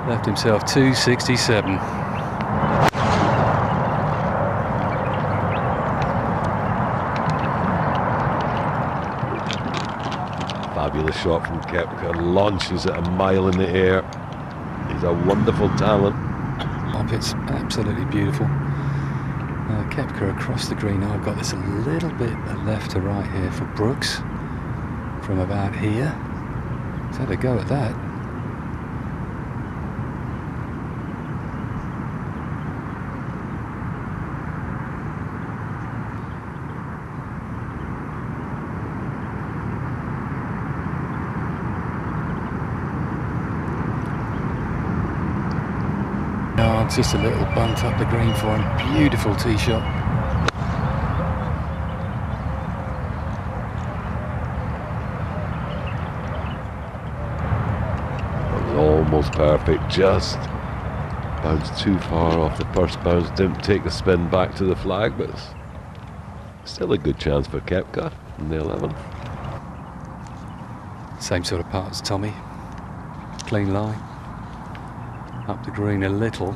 Left himself 267. Fabulous shot from Koepka, launches it a mile in the air. He's a wonderful talent. It's absolutely beautiful. Koepka across the green. I've got this a little bit left to right here for Brooks from about here. Let's have a go at that. Just a little bunt up the green for him. Beautiful tee shot. That was almost perfect, just bounced too far off the first bounce, didn't take the spin back to the flag, but it's still a good chance for Koepka in the 11th. Same sort of part as Tommy. Clean line. Up the green a little.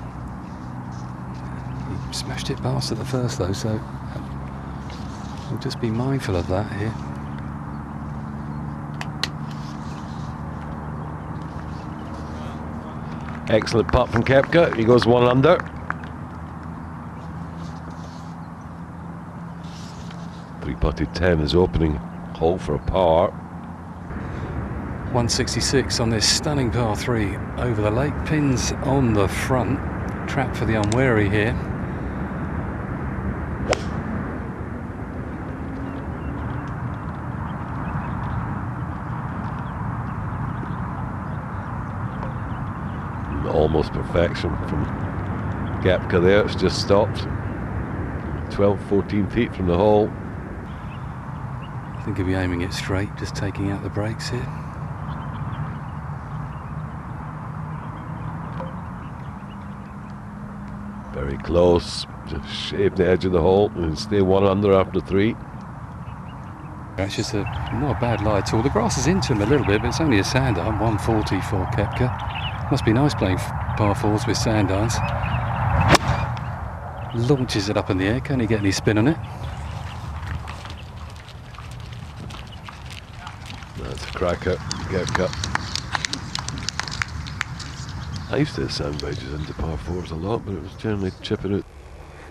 He smashed it past at the first though, so we'll just be mindful of that here. Excellent putt from Koepka. He goes 1 under. Three putted 10 is opening hole for a par. 166 on this stunning par 3 over the lake. Pins on the front. Trap for the unwary here. Almost perfection from Koepka there. It's just stopped. 12-14 feet from the hole. I think he'll be aiming it straight, just taking out the brakes here. Very close, just shave the edge of the hole and stay 1 under after 3. It's just not a bad lie at all. The grass is into him a little bit, but it's only a sand iron. 140 for Koepka. Must be nice playing par 4s with sand irons. Launches it up in the air, can he get any spin on it? That's a cracker, Koepka. I used to hit sand wedges into par 4s a lot, but it was generally chipping it.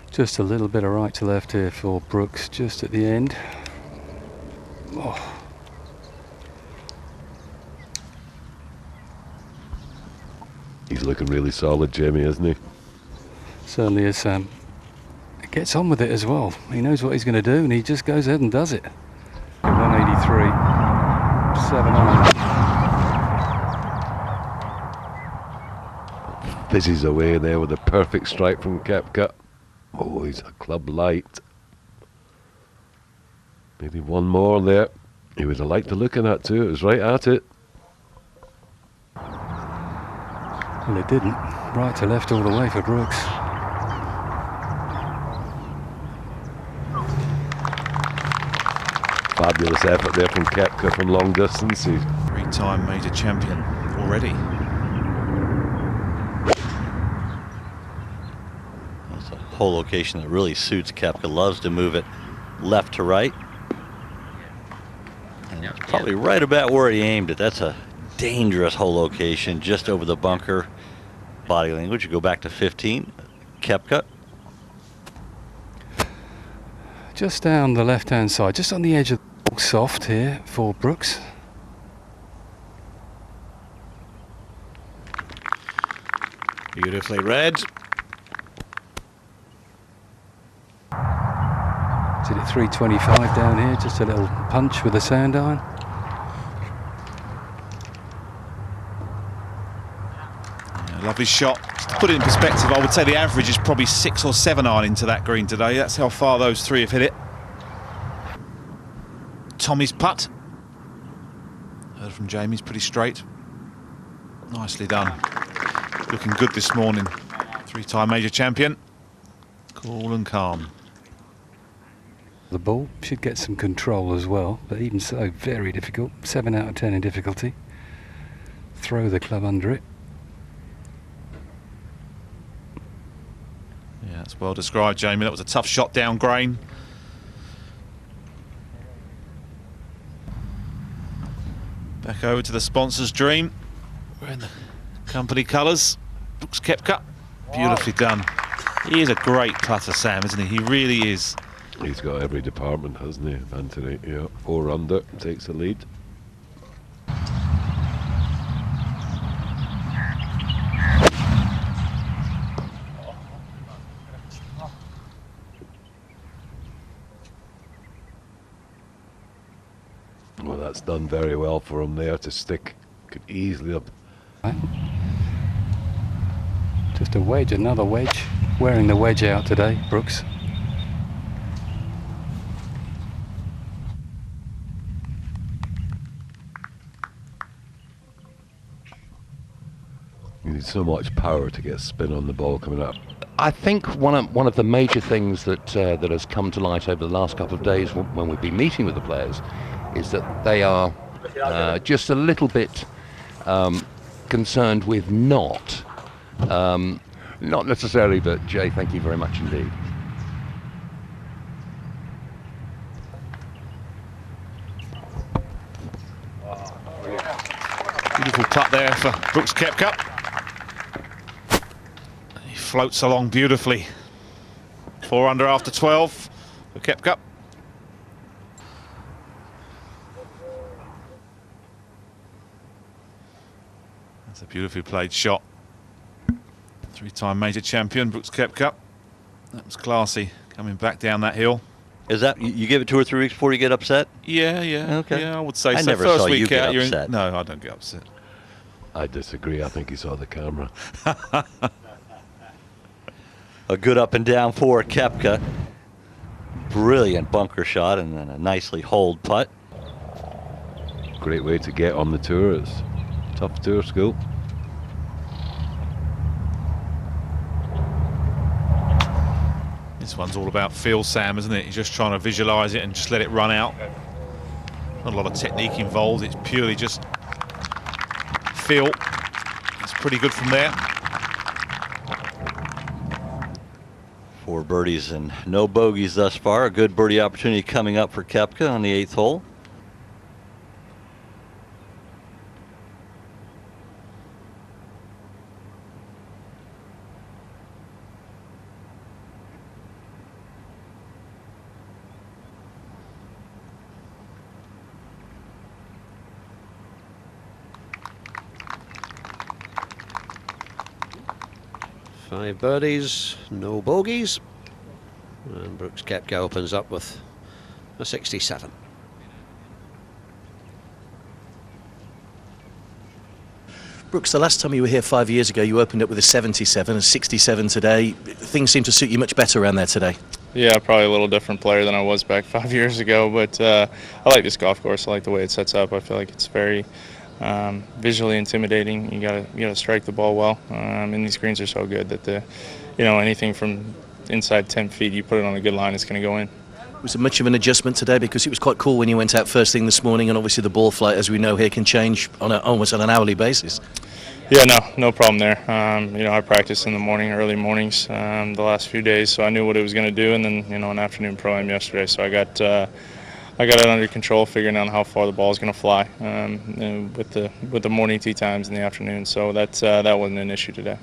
Just a little bit of right to left here for Brooks, just at the end. Oh. He's looking really solid, Jamie, isn't he? Certainly is, Sam. Gets on with it as well. He knows what he's going to do, and he just goes ahead and does it. 183, 7 on. Fizzes away there with a perfect strike from Koepka. Oh, he's a club light. Maybe one more there. He would have liked to look at that too. It was right at it. Well, it didn't. Right to left all the way for Brooks. Fabulous effort there from Koepka from long distance. He's 3-time major champion already. That's a hole location that really suits Koepka. Loves to move it left to right. And it's probably right about where he aimed it. That's a dangerous hole location, just over the bunker. Body language. You go back to 15. Koepka. Just down the left-hand side, just on the edge of the soft here for Brooks. Beautifully read. Did it 325 down here, just a little punch with a sand iron. Yeah, lovely shot. To put it in perspective, I would say the average is probably 6 or 7 iron into that green today. That's how far those three have hit it. Tommy's putt. Heard from Jamie's pretty straight. Nicely done. Looking good this morning. 3-time major champion. Cool and calm. The ball should get some control as well, but even so, very difficult. 7 out of 10 in difficulty. Throw the club under it. That's well described, Jamie. That was a tough shot down grain. Back over to the sponsor's dream. We're in the company colours. Brooks Koepka. Beautifully done. He is a great putter, Sam, isn't he? He really is. He's got every department, hasn't he, Anthony? Yeah, 4 under, takes the lead. Well, that's done very well for him there to stick. Could easily have. Just a wedge, another wedge. Wearing the wedge out today, Brooks. You need so much power to get spin on the ball coming up. I think one of the major things that that has come to light over the last couple of days when we've been meeting with the players is that they are just a little bit concerned with not necessarily, but Jay, thank you very much indeed. Beautiful putt there for Brooks Koepka. He floats along beautifully. 4 under after 12 for Koepka. That's a beautifully played shot. 3-time major champion, Brooks Koepka. That was classy, coming back down that hill. Is that, you give it 2 or 3 weeks before you get upset? Yeah, yeah. Okay. Yeah, I would say I so. never First saw week you get out, you're upset. in. No, I don't get upset. I disagree. I think he saw the camera. A good up and down for Koepka. Brilliant bunker shot and then a nicely holed putt. Great way to get on the tour. It's tough tour school. This one's all about feel, Sam, isn't it? You're just trying to visualise it and just let it run out. Not a lot of technique involved. It's purely just feel. It's pretty good from there. 4 birdies and no bogeys thus far. A good birdie opportunity coming up for Koepka on the 8th hole. Five birdies, no bogeys, and Brooks Koepka opens up with a 67. Brooks, the last time you were here 5 years ago, you opened up with a 77, a 67 today. Things seem to suit you much better around there today. Yeah, probably a little different player than I was back 5 years ago, but I like this golf course. I like the way it sets up. I feel like it's very visually intimidating. You gotta strike the ball well, and these greens are so good that anything from inside 10 feet, you put it on a good line, it's going to go in. Was it much of an adjustment today? Because it was quite cool when you went out first thing this morning, and obviously the ball flight, as we know here, can change on almost on an hourly basis. Yeah, no problem there. I practiced in the morning, early mornings, the last few days, so I knew what it was going to do, and then an afternoon pro-am yesterday, so I got it under control, figuring out how far the ball is going to fly with the morning tee times in the afternoon. So that wasn't an issue today.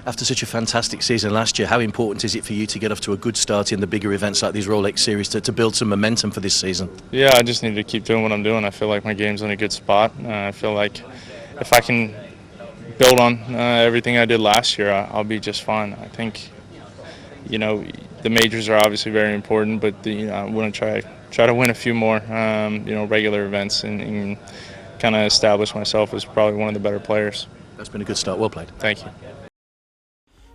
After such a fantastic season last year, how important is it for you to get off to a good start in the bigger events like these Rolex Series to build some momentum for this season? Yeah, I just need to keep doing what I'm doing. I feel like my game's in a good spot. I feel like if I can build on everything I did last year, I'll be just fine. I think, the majors are obviously very important, but I want to try to win a few more, regular events and kind of establish myself as probably one of the better players. That's been a good start. Well played. Thank you.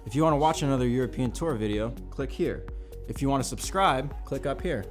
If you want to watch another European Tour video, click here. If you want to subscribe, click up here.